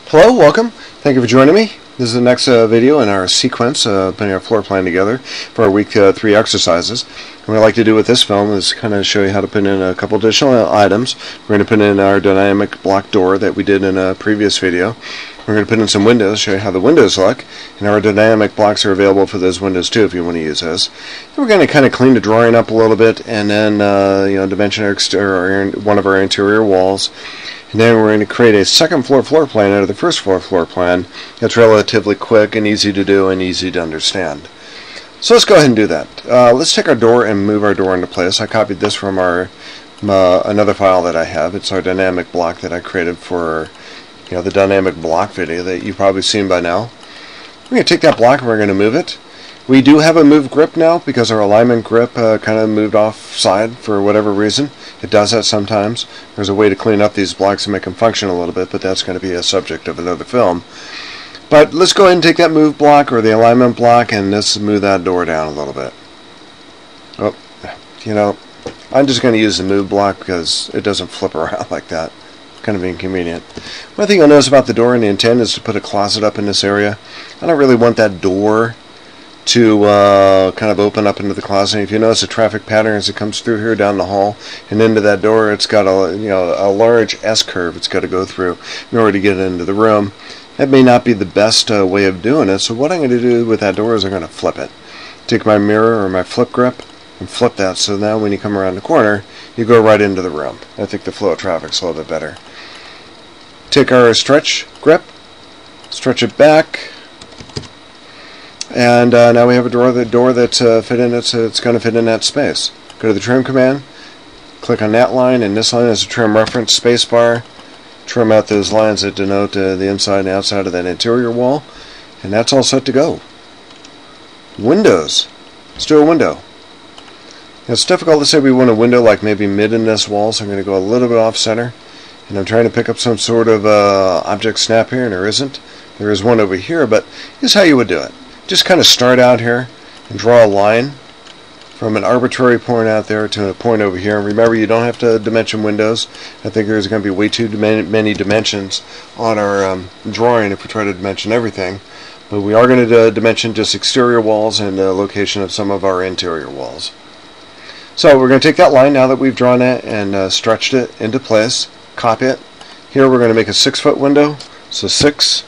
Hello, welcome. Thank you for joining me. This is the next video in our sequence, putting our floor plan together for our week 3 exercises. And what I like to do with this film is kind of show you how to put in a couple additional items. We're going to put in our dynamic block door that we did in a previous video. We're going to put in some windows, show you how the windows look, and our dynamic blocks are available for those windows too if you want to use those. And we're going to kind of clean the drawing up a little bit, and then dimension one of our interior walls. And then we're going to create a second floor plan out of the first floor plan. It's relatively quick and easy to do and easy to understand. So let's go ahead and do that. Let's take our door and move our door into place. I copied this from our another file that I have. It's our dynamic block that I created for the dynamic block video that you've probably seen by now. We're going to take that block and we're going to move it. We do have a move grip now because our alignment grip kind of moved offside for whatever reason. It does that sometimes. There's a way to clean up these blocks and make them function a little bit, but that's going to be a subject of another film. But let's go ahead and take that move block or the alignment block and let's move that door down a little bit. Oh, I'm just going to use the move block because it doesn't flip around like that. Kind of inconvenient. One thing you'll notice about the door and the intent is to put a closet up in this area. I don't really want that door to kind of open up into the closet. If you notice the traffic pattern as it comes through here down the hall and into that door, it's got a large S-curve it's got to go through in order to get into the room. That may not be the best way of doing it, so what I'm going to do with that door is I'm going to flip it. Take my mirror or my flip grip and flip that, so now when you come around the corner you go right into the room. I think the flow of traffic's a little bit better. Take our stretch grip, stretch it back, and now we have a door that's fit in. It's going to fit in that space. Go to the trim command, click on that line, and this line is a trim reference spacebar. Trim out those lines that denote the inside and outside of that interior wall, and that's all set to go. Windows. Let's do a window. It's difficult to say we want a window like maybe mid in this wall, so I'm going to go a little bit off center, and I'm trying to pick up some sort of object snap here, and there isn't. There is one over here, but here's how you would do it. Just kind of start out here and draw a line from an arbitrary point out there to a point over here. And remember, you don't have to dimension windows. I think there's going to be way too many dimensions on our drawing if we try to dimension everything. But we are going to dimension just exterior walls and the location of some of our interior walls. So we're going to take that line now that we've drawn it and stretched it into place, copy it. Here we're going to make a 6-foot window. So 6,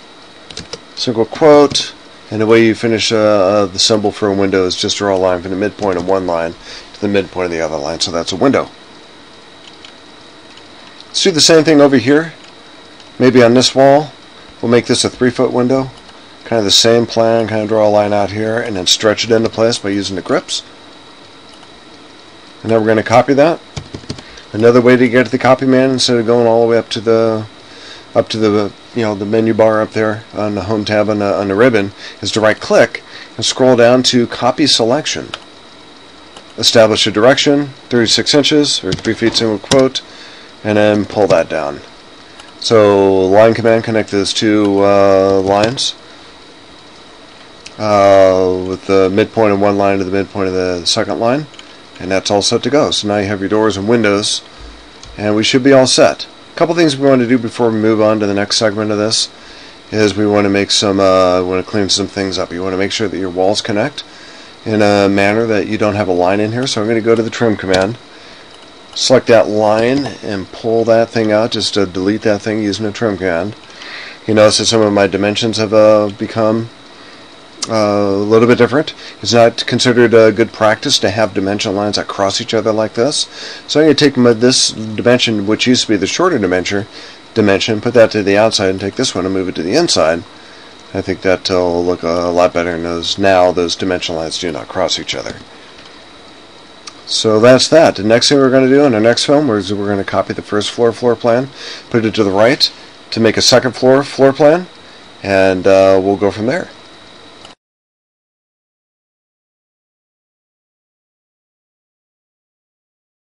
single quote. And the way you finish the symbol for a window is just draw a line from the midpoint of one line to the midpoint of the other line. So that's a window. Let's do the same thing over here. Maybe on this wall, we'll make this a 3-foot window. Kind of the same plan, kind of draw a line out here and then stretch it into place by using the grips. And then we're going to copy that. Another way to get to the copy man instead of going all the way up to the the menu bar up there on the home tab on the ribbon is to right click and scroll down to copy selection. Establish a direction, 36 inches or 3 feet single quote, and then pull that down. So line command, connect those two lines with the midpoint of one line to the midpoint of the second line, and that's all set to go. So now you have your doors and windows, and we should be all set. A couple things we want to do before we move on to the next segment of this is we want to make some, want to clean some things up. You want to make sure that your walls connect in a manner that you don't have a line in here. So I'm going to go to the trim command, select that line, and pull that thing out just to delete that thing using the trim command. You notice that some of my dimensions have become a little bit different. It's not considered a good practice to have dimension lines that cross each other like this. So I'm going to take this dimension, which used to be the shorter dimension, put that to the outside, and take this one and move it to the inside. I think that will look a lot better, and now those dimension lines do not cross each other. So that's that. The next thing we're going to do in our next film is we're going to copy the first floor plan, put it to the right to make a second floor plan, and we'll go from there.